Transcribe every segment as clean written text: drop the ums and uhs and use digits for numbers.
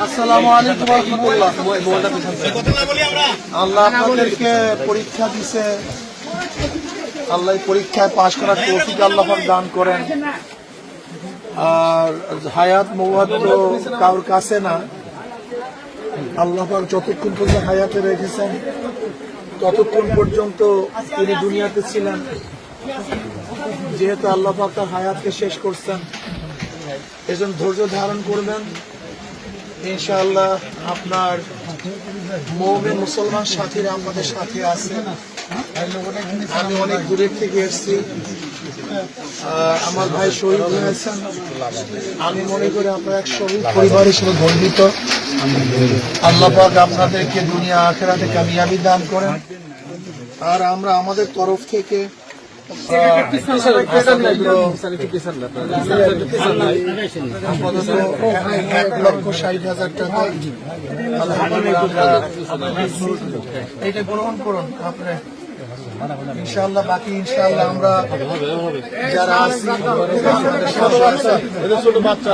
আসসালামু আলাইকুম ওয়া রাহমাতুল্লাহ। আল্লাহ আপনাদেরকে পরীক্ষা দিছে, আল্লাহ পরীক্ষায় পাশ করার তৌফিক আল্লাহ পাক দান করেন। আর হায়াত মওয়াত তো কারোর কাছে না, আল্লাহ পাক যতক্ষণ পর্যন্ত হায়াতে রেখেছেন ততক্ষণ পর্যন্ত তিনি দুনিয়াতে ছিলেন। যেহেতু আল্লাহ পাক তার হায়াতকে শেষ করছেন, এজন্য ধৈর্য ধারণ করবেন। ইনশাআল্লাহ আপনার মুমিন মুসলমান সাথীরা আমাদের সাথে আছে। আমি অনেক দূরের থেকে এসেছি, আমার ভাই শহীদ হয়েছেন। আমি মনে করি আপনারা এক শহীদ পরিবার হিসেবে গর্বিত। আল্লাহ পাক আপনাদেরকে দুনিয়া আখিরাতে কামিয়াবি দান করেন। আর আমরা আমাদের তরফ থেকে 1,60,000 টাকা এটা গ্রহণ করুন আপনি। ইনশাআল্লাহ বাকি ইনশাআল্লাহ আমরা যারা আছি ছোট বাচ্চা,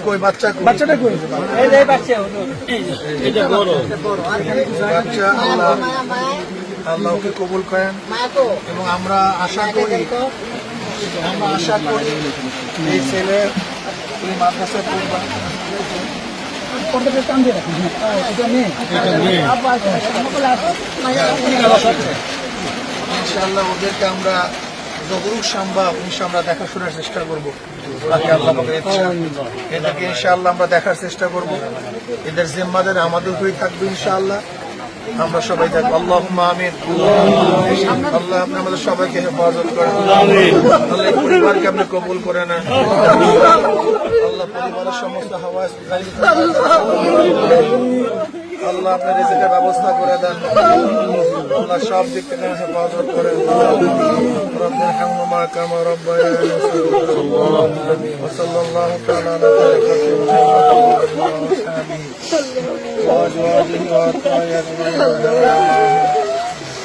কই বাচ্চাটা কই বাচ্চা আল্লাহকে কবুল করেন। এবং আমরা আশা করি এই ছেলে তুমি মাদ্রাসায় পড়বা। ইনশাআল্লাহ ওদেরকে আমরা যতটুকু সম্ভব আমরা দেখাশোনার চেষ্টা করবো। বাকি আল্লাহ পাকের ইচ্ছা, এদেরকে ইনশাআল্লাহ আমরা দেখার চেষ্টা করব। এদের জিম্মাদারি আমাদের উপরেই থাকবে ইনশাআল্লাহ। আমরা সবাই থাকবো। আল্লাহুম্মা আমিন। আল্লাহ আপনি আমাদের সবাইকে হেফাজত করেন। আল্লাহ পরিবারকে আপনি কবুল করে নেন। আল্লাহ পরিবারের সমস্ত হাওয়াজ আল্লাহ আপনার রিজিকের ব্যবস্থা করে দেন। আল্লাহ সব দিক থেকে হেফাজত করেন। রব্বির হামহুমা কামা রাব্বায়ানি সগীরা। ওয়া সাল্লাল্লাহু তাআলা আলা খায়রি খালকিহি ওয়া আজওয়াজিহি ওয়া আতহারিহি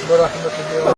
ওয়া রাহমাতিহি।